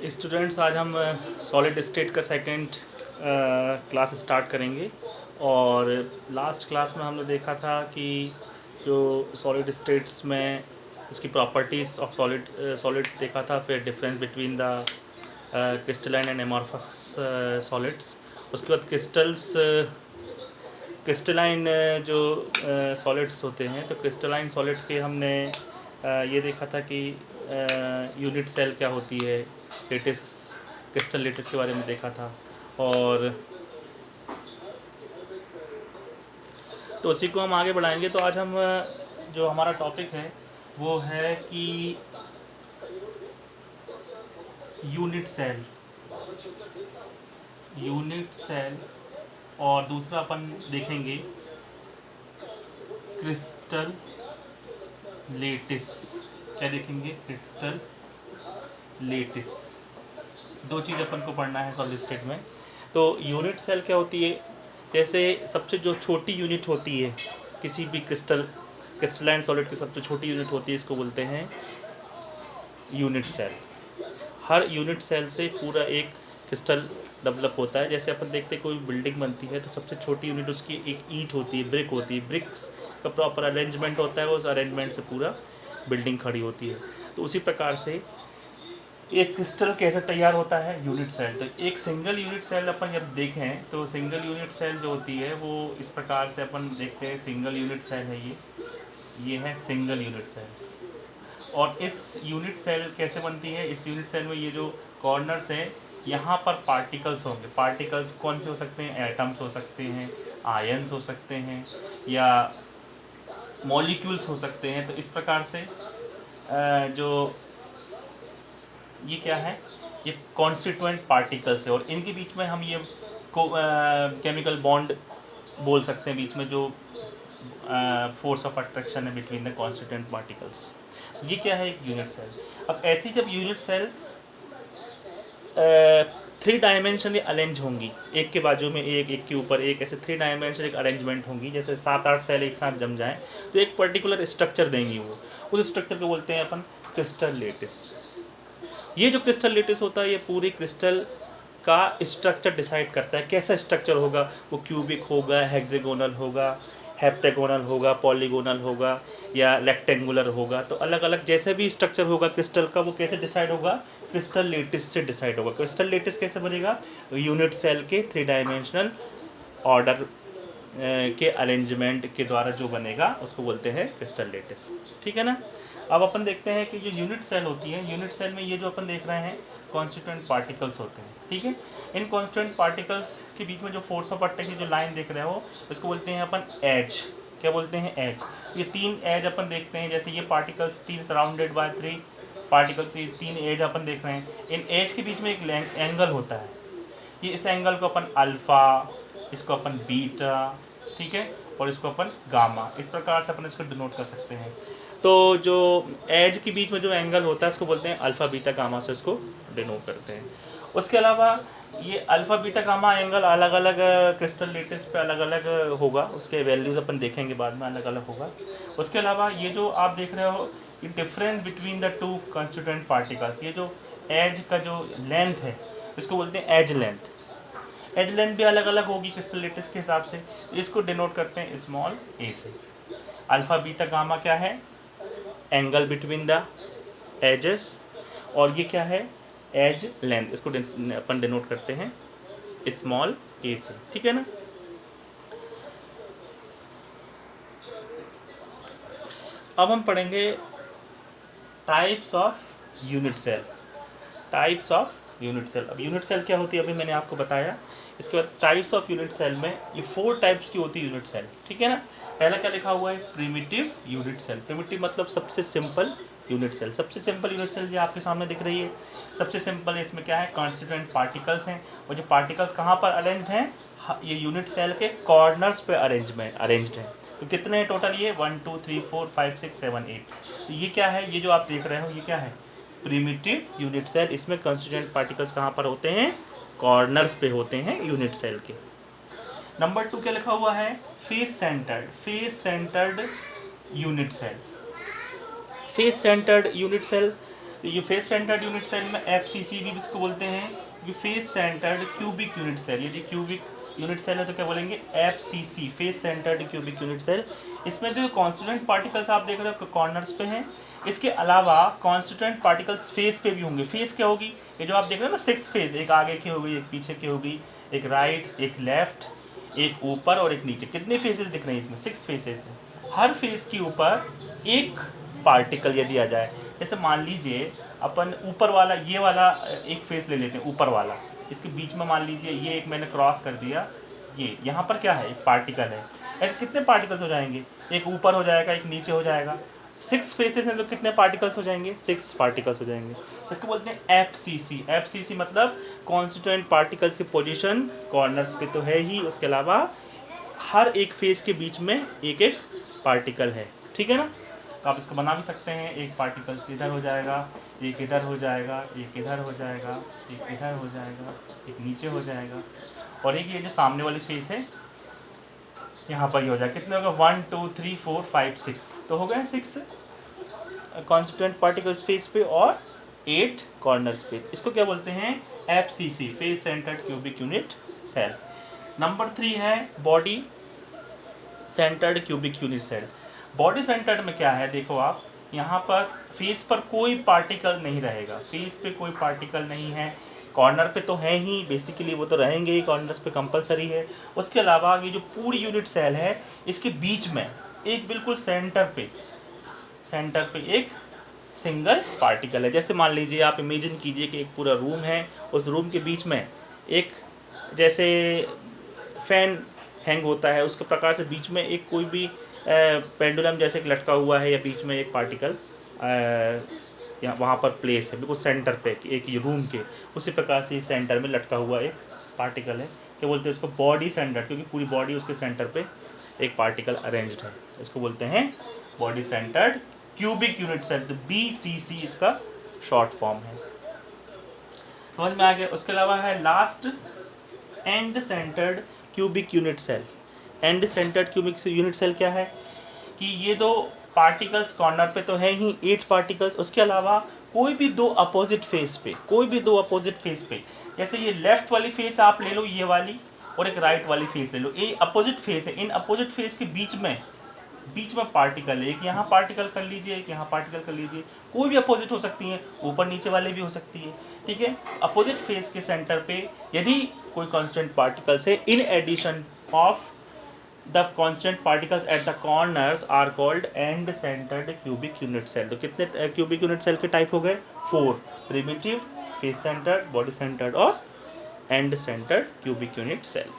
Students, आज हम solid state का सेकंड क्लास स्टार्ट करेंगे। और लास्ट क्लास में हमने देखा था कि जो सॉलिड स्टेट्स में इसकी प्रॉपर्टीज़ ऑफ सॉलिड्स देखा था, फिर difference between the crystalline and amorphous solids. उसके बाद क्रिस्टलाइन जो सॉलिड्स होते हैं, तो क्रिस्टलाइन सॉलिड के हमने ये देखा था कि यूनिट सेल क्या होती है, लेटिस क्रिस्टल लेटिस के बारे में देखा था। और तो उसी को हम आगे बढ़ाएंगे। तो आज हम जो हमारा टॉपिक है वो है कि यूनिट सेल और दूसरा अपन देखेंगे क्रिस्टल लेटिस। क्या देखेंगे? Crystal lettuce. दो चीज़ अपन को पढ़ना है सॉलिड स्टेट में। तो यूनिट सेल क्या होती है? जैसे सबसे जो छोटी यूनिट होती है किसी भी क्रिस्टलाइन सॉलिड की सबसे छोटी यूनिट होती है, इसको बोलते हैं यूनिट सेल। हर यूनिट सेल से पूरा एक क्रिस्टल डेवलप होता है। जैसे अपन देखते हैं कोई बिल्डिंग बनती है तो सबसे छोटी यूनिट उसकी एक ईंट होती है, ब्रिक होती है। ब्रिक्स का प्रॉपर अरेंजमेंट होता है, उस अरेंजमेंट से पूरा बिल्डिंग खड़ी होती है। तो उसी प्रकार से एक क्रिस्टल कैसे तैयार होता है? Unit cell. तो एक सिंगल यूनिट सेल अपन जब देखें तो सिंगल यूनिट सेल जो होती है वो इस प्रकार से अपन देखते हैं। सिंगल यूनिट सेल है ये है सिंगल यूनिट सेल। और इस यूनिट सेल कैसे बनती है? इस यूनिट सेल में ये जो कॉर्नर्स हैं, यहाँ पर पार्टिकल्स होंगे। पार्टिकल्स कौन से हो सकते हैं? एटम्स हो सकते हैं, आयन्स हो सकते हैं, या मॉलिक्यूल्स हो सकते हैं। तो इस प्रकार से जो ये क्या है? ये कॉन्स्टिट्यूएंट पार्टिकल्स है, और इनके बीच में हम ये केमिकल बॉन्ड बोल सकते हैं, बीच में जो फोर्स ऑफ अट्रैक्शन है बिटवीन द कॉन्स्टिट्यूएंट पार्टिकल्स। ये क्या है? एक यूनिट सेल। अब ऐसी जब यूनिट सेल 3 डायमेंशनली अरेंज होंगी, एक के बाजू में एक के ऊपर एक, ऐसे 3 डायमेंशनल एक अरेंजमेंट होंगी। जैसे 7-8 सेल एक साथ जम जाएं तो एक पर्टिकुलर स्ट्रक्चर देंगी। वो उस स्ट्रक्चर को बोलते हैं अपन क्रिस्टल लेटिस। ये जो क्रिस्टल लेटिस होता है, ये पूरी क्रिस्टल का स्ट्रक्चर डिसाइड करता है। कैसा स्ट्रक्चर होगा? वो क्यूबिक होगा, हेक्सागोनल होगा, हेप्टागोनल होगा, पॉलीगोनल होगा, या रेक्टेंगुलर होगा। तो अलग अलग जैसे भी स्ट्रक्चर होगा क्रिस्टल का, वो कैसे डिसाइड होगा? क्रिस्टल लेटिस से डिसाइड होगा। क्रिस्टल लेटिस कैसे बनेगा? यूनिट सेल के 3 डायमेंशनल ऑर्डर के अरेंजमेंट के द्वारा जो बनेगा उसको बोलते हैं क्रिस्टल लेटिस। ठीक है ना? अब अपन देखते हैं कि जो यूनिट सेल होती है, यूनिट सेल में ये जो अपन देख रहे हैं कॉन्स्टिट्यूएंट पार्टिकल्स होते हैं। ठीक है? इन कॉन्स्टिट्यूएंट पार्टिकल्स के बीच में जो फोर्स ऑफ अट्रैक्शन की जो लाइन देख रहे हो, इसको बोलते हैं अपन एज। क्या बोलते हैं? एज। ये 3 एज अपन देखते हैं। जैसे ये particles 3 surrounded by 3 particle, 3 as अपन देख रहे हैं। इन एज के बीच में एक एंगल होता है। ये इस एंगल को अपन अल्फ़ा, इसको अपन बीटा, ठीक है, और इसको अपन गामा, इस प्रकार से अपन इसको डिनोट कर सकते हैं। तो जो एज के बीच में जो एंगल होता है इसको बोलते हैं अल्फ़ा बीटा गामा, से इसको डिनोट करते हैं। उसके अलावा ये अल्फ़ा बीटा गामा एंगल अलग अलग क्रिस्टल लेटिस पे अलग अलग होगा, उसके वैल्यूज़ अपन देखेंगे बाद में, अलग अलग होगा। उसके अलावा ये जो आप देख रहे हो, ये difference between the 2 constituent particles, ये जो एज का जो लेंथ है इसको बोलते हैं एज लेंथ। एज लेंथ भी अलग अलग होगी क्रिस्टल लेटिस के हिसाब से। इसको डिनोट करते हैं स्मॉल ए से। अल्फ़ा बीटा गामा क्या है? Angle between the axes. और ये क्या है? Edge length. इसको अपन डिनोट करते हैं स्मॉल ए से। ठीक है ना? अब हम पढ़ेंगे types of unit cell. Types of unit cell. अब यूनिट सेल क्या होती है अभी मैंने आपको बताया। इसके बाद टाइप्स ऑफ यूनिट सेल में ये 4 टाइप्स की होती है यूनिट सेल। ठीक है ना? पहला क्या लिखा हुआ है? Primitive unit cell. प्रिमिटिव मतलब सबसे सिंपल यूनिट सेल। सबसे सिंपल यूनिट सेल जो आपके सामने दिख रही है, सबसे सिंपल इसमें क्या है? कॉन्स्टिट्यूएंट पार्टिकल्स हैं। और जो पार्टिकल्स कहाँ पर अरेंज्ड हैं? ये यूनिट सेल के कॉर्नर्स पे अरेंज्ड हैं। तो कितने हैं टोटल? ये 1 2 3 4 5 6 7 8। तो ये क्या है? ये जो आप देख रहे हो ये क्या है? Primitive unit cell. इसमें कॉन्स्टिट्यूएंट पार्टिकल्स कहाँ पर होते हैं? कॉर्नर्स पे होते हैं यूनिट सेल के। नंबर 2 क्या लिखा हुआ है? Face centred unit cell. Face centred unit cell तो ये फेस सेंटर्ड यूनिट सेल में एफसीसी भी इसको बोलते हैं। ये face centred cubic unit cell, यदि क्यूबिक यूनिट सेल है तो क्या बोलेंगे, FCC, face centred cubic unit cell. इसमें जो कॉन्स्टिट्यूएंट पार्टिकल्स आप देख रहे हो कॉर्नर्स पे हैं, इसके अलावा कॉन्स्टिट्यूएंट पार्टिकल्स फेस पे भी होंगे। फेस क्या होगी, ये जो आप देख रहे हो ना 6 फेस, एक आगे की होगी, एक पीछे की होगी, एक राइट, एक लेफ्ट, एक ऊपर और एक नीचे। कितने फेसेस दिख रहे हैं इसमें, 6 फेसेस हैं। हर फेस के ऊपर एक पार्टिकल यदि आ जाए, जैसे मान लीजिए अपन ऊपर वाला, ये वाला एक फेस ले लेते हैं ऊपर वाला, इसके बीच में मान लीजिए ये एक मैंने क्रॉस कर दिया, ये यहाँ पर क्या है, एक पार्टिकल है। ऐसे कितने पार्टिकल्स हो जाएंगे, एक ऊपर हो जाएगा, एक नीचे हो जाएगा। 6 फेसेस हैं तो कितने पार्टिकल्स हो जाएंगे, 6 पार्टिकल्स हो जाएंगे। इसको बोलते हैं एफसीसी। एफसीसी मतलब कॉन्स्टिट्यूएंट पार्टिकल्स की पोजीशन कॉर्नर्स पे तो है ही, उसके अलावा हर एक फेस के बीच में एक एक पार्टिकल है, ठीक है ना। तो आप इसको बना भी सकते हैं, एक पार्टिकल इधर हो जाएगा, एक इधर हो जाएगा, एक इधर हो जाएगा, एक इधर हो जाएगा, एक नीचे हो जाएगा, और एक ये जो सामने वाली फेस है यहाँ पर ही हो जाएगा। कितने होगा, 1 2 3 4 5 6, तो हो गए 6 कॉन्स्टिट्यूएंट पार्टिकल्स फेस पे और 8 कॉर्नर्स पे। इसको क्या बोलते हैं, FCC, face centred cubic unit cell. Number 3 है body centred cubic unit cell. Body centred में क्या है, देखो आप यहाँ पर फेस पर कोई पार्टिकल नहीं रहेगा, फेस पे कोई पार्टिकल नहीं है, कॉर्नर पे तो है ही, बेसिकली वो तो रहेंगे ही, कॉर्नर्स पे कंपलसरी है। उसके अलावा ये जो पूरी यूनिट सेल है, इसके बीच में एक बिल्कुल सेंटर पे एक सिंगल पार्टिकल है। जैसे मान लीजिए आप इमेजिन कीजिए कि एक पूरा रूम है, उस रूम के बीच में एक, जैसे फैन हैंग होता है उसके प्रकार से बीच में एक कोई भी पेंडुलम जैसे एक लटका हुआ है, या बीच में एक पार्टिकल यहाँ वहाँ पर प्लेस है बिल्कुल सेंटर पे एक रूम के, उसी प्रकार से सेंटर में लटका हुआ एक पार्टिकल है। क्या बोलते हैं इसको, बॉडी सेंटर्ड, क्योंकि पूरी बॉडी उसके सेंटर पे एक पार्टिकल अरेंज्ड है। इसको बोलते हैं body centred cubic unit cell, तो बीसीसी इसका शॉर्ट फॉर्म है। समझ में आ गया। उसके अलावा है last end centred cubic unit cell. End centred cubic unit cell क्या है कि ये दो पार्टिकल्स कॉर्नर पे तो है ही 8 पार्टिकल्स, उसके अलावा कोई भी दो अपोजिट फेस पे, जैसे ये लेफ्ट वाली फेस आप ले लो, ये वाली, और एक राइट वाली फेस ले लो, ये अपोजिट फेस है। इन अपोजिट फेस के बीच में पार्टिकल है, एक यहाँ पार्टिकल कर लीजिए, एक यहाँ पार्टिकल कर लीजिए, कोई भी अपोजिट हो सकती है, ऊपर नीचे वाले भी हो सकती है, ठीक है। अपोजिट फेस के सेंटर पे यदि कोई कांस्टेंट पार्टिकल्स है, in addition of the constant particles at the corners are called end centred cubic unit cell. तो कितने क्यूबिक यूनिट सेल के टाइप हो गए, 4, primitive, face centred, body centred और end centred cubic unit cell.